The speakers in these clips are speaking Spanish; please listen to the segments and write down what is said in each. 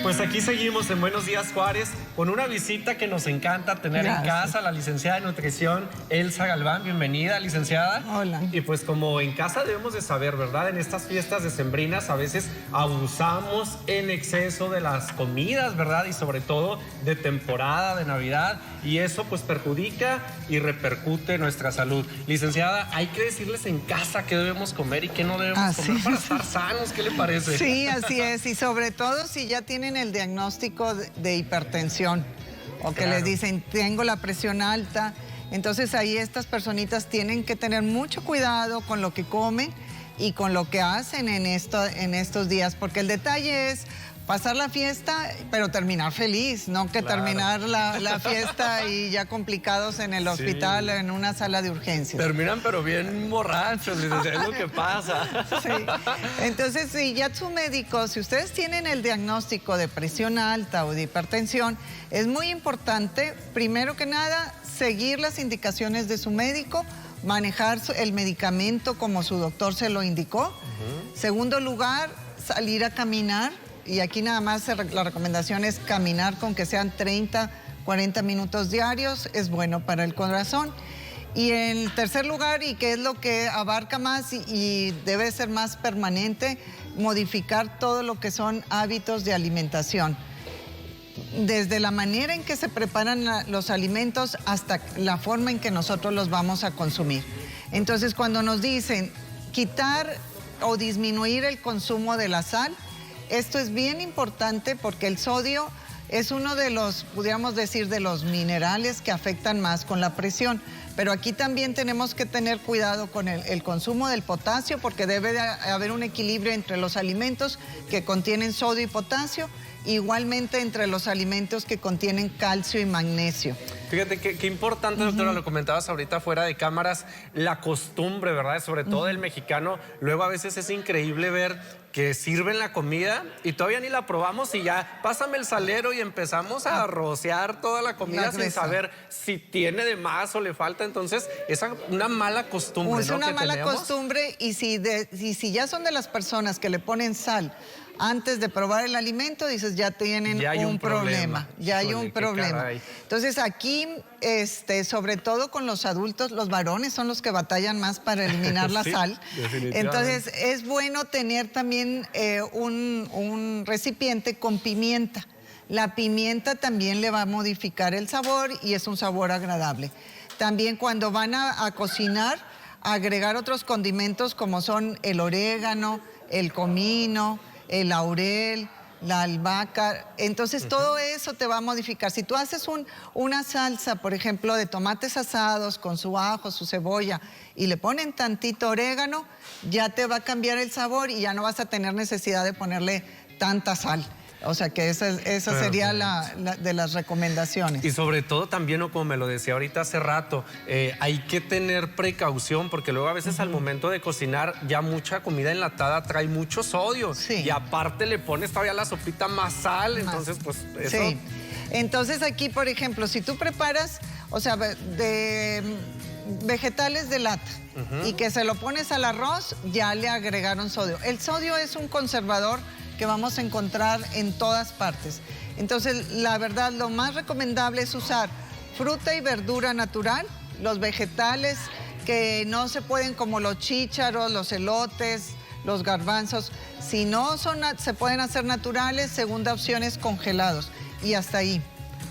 Pues aquí seguimos en Buenos Días Juárez con una visita que nos encanta tener en casa, la licenciada de nutrición Elsa Galván. Bienvenida, licenciada. Hola. Y pues como en casa debemos de saber, ¿verdad? En estas fiestas decembrinas a veces abusamos en exceso de las comidas, ¿verdad? Y sobre todo de temporada, de Navidad. Y eso pues perjudica y repercute en nuestra salud. Licenciada, hay que decirles en casa qué debemos comer y qué no debemos comer para estar sanos. ¿Qué le parece? Sí, así es. Y sobre todo si ya tienen el diagnóstico de hipertensión o que les dicen, tengo la presión alta. Entonces ahí estas personitas tienen que tener mucho cuidado con lo que comen y con lo que hacen en estos días, porque el detalle es pasar la fiesta, pero terminar feliz, no que terminar la fiesta y ya complicados en el hospital, en una sala de urgencias. Terminan pero bien borrachos, es lo que pasa. Sí. Entonces, si ya su médico, si ustedes tienen el diagnóstico de presión alta o de hipertensión, es muy importante, primero que nada, seguir las indicaciones de su médico, manejar el medicamento como su doctor se lo indicó. Segundo lugar, salir a caminar. Y aquí nada más la recomendación es caminar con que sean 30, 40 minutos diarios, es bueno para el corazón. Y en tercer lugar, y que es lo que abarca más y debe ser más permanente, modificar todo lo que son hábitos de alimentación. Desde la manera en que se preparan los alimentos hasta la forma en que nosotros los vamos a consumir. Entonces, cuando nos dicen quitar o disminuir el consumo de la sal, esto es bien importante porque el sodio es uno de los, pudiéramos decir, de los minerales que afectan más con la presión. Pero aquí también tenemos que tener cuidado con el consumo del potasio porque debe de haber un equilibrio entre los alimentos que contienen sodio y potasio, igualmente entre los alimentos que contienen calcio y magnesio. Fíjate qué importante, doctora, lo comentabas ahorita fuera de cámaras, la costumbre, ¿verdad? Sobre todo del mexicano. Luego a veces es increíble ver que sirven la comida y todavía ni la probamos y ya pásame el salero y empezamos a rociar toda la comida sin saber si tiene de más o le falta. Entonces, es una mala costumbre, Es ¿no? una mala costumbre y si ya son de las personas que le ponen sal antes de probar el alimento, dices, ya tienen un problema. Ya hay un problema. Entonces, aquí, sobre todo con los adultos, los varones son los que batallan más para eliminar la sal. Entonces, es bueno tener también un recipiente con pimienta. La pimienta también le va a modificar el sabor y es un sabor agradable. También cuando van a cocinar, agregar otros condimentos como son el orégano, el comino, el laurel, la albahaca. Entonces todo eso te va a modificar. Si tú haces una salsa, por ejemplo, de tomates asados con su ajo, su cebolla y le ponen tantito orégano, ya te va a cambiar el sabor y ya no vas a tener necesidad de ponerle tanta sal. O sea que esa sería la de las recomendaciones. Y sobre todo también, como me lo decía ahorita hace rato, hay que tener precaución porque luego a veces al momento de cocinar ya mucha comida enlatada trae mucho sodio. Y aparte le pones todavía la sopita más sal, entonces pues eso... Sí, entonces aquí por ejemplo, si tú preparas, o sea, de vegetales de lata y que se lo pones al arroz, ya le agregaron sodio. El sodio es un conservador que vamos a encontrar en todas partes. Entonces, la verdad, lo más recomendable es usar fruta y verdura natural, los vegetales que no se pueden, como los chícharos, los elotes, los garbanzos. Si no se pueden hacer naturales, segunda opción es congelados. Y hasta ahí.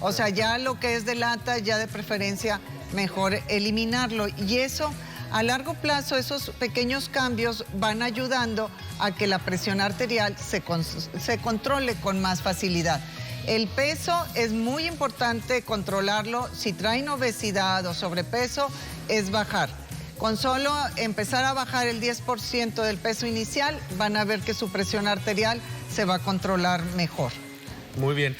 O sea, ya lo que es de lata, ya de preferencia, mejor eliminarlo. Y eso, a largo plazo, esos pequeños cambios van ayudando a que la presión arterial se controle con más facilidad. El peso es muy importante controlarlo. Si traen obesidad o sobrepeso, es bajar. Con solo empezar a bajar el 10% del peso inicial, van a ver que su presión arterial se va a controlar mejor. Muy bien.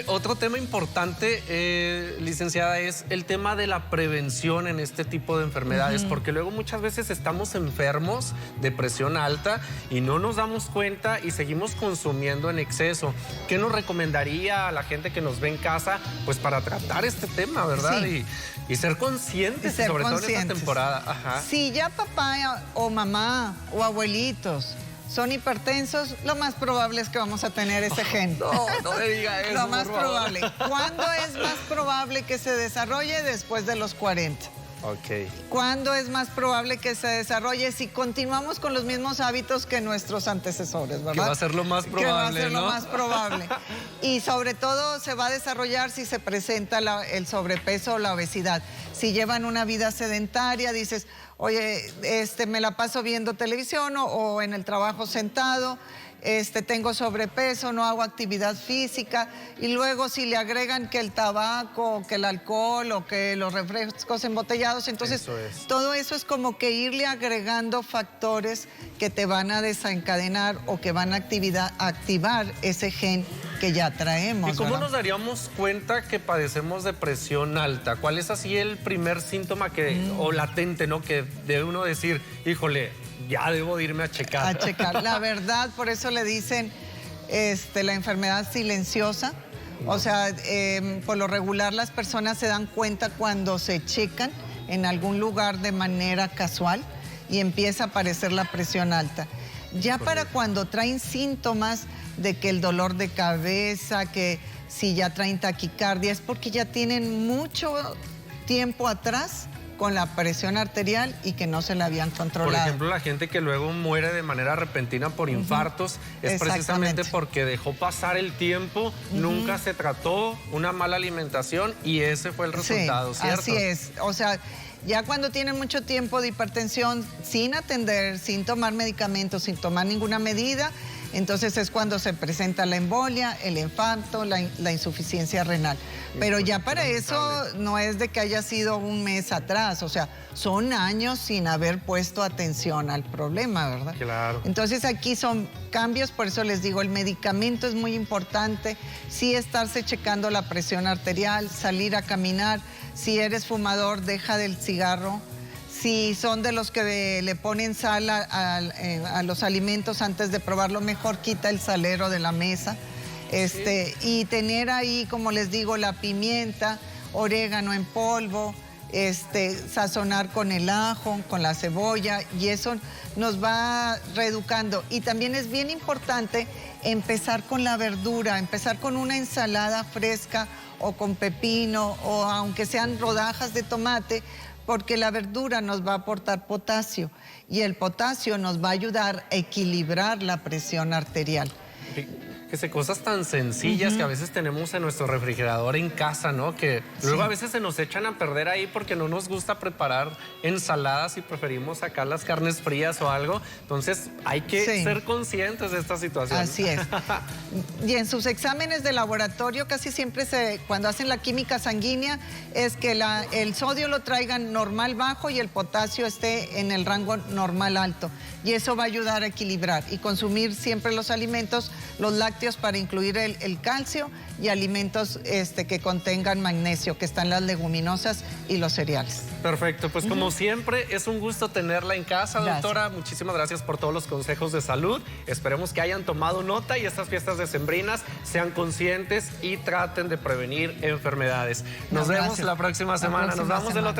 Otro tema importante, licenciada, es el tema de la prevención en este tipo de enfermedades, porque luego muchas veces estamos enfermos de presión alta y no nos damos cuenta y seguimos consumiendo en exceso. ¿Qué nos recomendaría a la gente que nos ve en casa, pues para tratar este tema, verdad? Y ser conscientes, sobre todo en esta temporada. Si ya papá o mamá o abuelitos son hipertensos, lo más probable es que vamos a tener ese gen. No me diga eso, Lo más por favor. probable. ¿Cuándo es más probable que se desarrolle? Después de los 40. Ok. ¿Cuándo es más probable que se desarrolle? Si continuamos con los mismos hábitos que nuestros antecesores, ¿verdad? Que va a ser lo más probable, Que va a ser ¿no? lo más probable. Y sobre todo se va a desarrollar si se presenta el sobrepeso o la obesidad. Si llevan una vida sedentaria, dices, oye, me la paso viendo televisión o en el trabajo sentado, tengo sobrepeso, no hago actividad física, y luego si le agregan que el tabaco, que el alcohol o que los refrescos embotellados, entonces todo eso es como que irle agregando factores que te van a desencadenar o que van a activar ese gen que ya traemos. ¿Y cómo ¿verdad? nos daríamos cuenta que padecemos de presión alta? ¿Cuál es así el primer síntoma o latente, ¿no? Que debe uno decir, híjole, ya debo de irme a checar. A checar. La verdad, por eso le dicen la enfermedad silenciosa. O sea, por lo regular las personas se dan cuenta cuando se checan en algún lugar de manera casual y empieza a aparecer la presión alta. Ya para cuando traen síntomas de que el dolor de cabeza, que si ya traen taquicardia, es porque ya tienen mucho tiempo atrás con la presión arterial y que no se la habían controlado. Por ejemplo, la gente que luego muere de manera repentina por infartos es precisamente porque dejó pasar el tiempo, nunca se trató, una mala alimentación y ese fue el resultado, sí, ¿cierto? Así es. O sea, ya cuando tienen mucho tiempo de hipertensión sin atender, sin tomar medicamentos, sin tomar ninguna medida, entonces es cuando se presenta la embolia, el infarto, la insuficiencia renal. Pero ya para eso no es de que haya sido un mes atrás, o sea, son años sin haber puesto atención al problema, ¿verdad? Claro. Entonces aquí son cambios, por eso les digo, el medicamento es muy importante, sí estarse checando la presión arterial, salir a caminar, si eres fumador, deja del cigarro. Si son de los que le ponen sal a los alimentos antes de probarlo, mejor quita el salero de la mesa. Y tener ahí, como les digo, la pimienta, orégano en polvo, sazonar con el ajo, con la cebolla, y eso nos va reeducando. Y también es bien importante empezar con la verdura, empezar con una ensalada fresca o con pepino, o aunque sean rodajas de tomate, porque la verdura nos va a aportar potasio y el potasio nos va a ayudar a equilibrar la presión arterial. Que cosas tan sencillas que a veces tenemos en nuestro refrigerador en casa, ¿no? Que luego a veces se nos echan a perder ahí porque no nos gusta preparar ensaladas y preferimos sacar las carnes frías o algo. Entonces hay que ser conscientes de esta situación. Así es. Y en sus exámenes de laboratorio casi siempre cuando hacen la química sanguínea es que el sodio lo traigan normal bajo y el potasio esté en el rango normal alto. Y eso va a ayudar a equilibrar y consumir siempre los alimentos, los lácteos para incluir el calcio y alimentos que contengan magnesio, que están las leguminosas y los cereales. Perfecto, pues como siempre es un gusto tenerla en casa, doctora. Muchísimas gracias por todos los consejos de salud. Esperemos que hayan tomado nota y estas fiestas decembrinas sean conscientes y traten de prevenir enfermedades. Nos vemos la próxima semana. Nos vemos del otro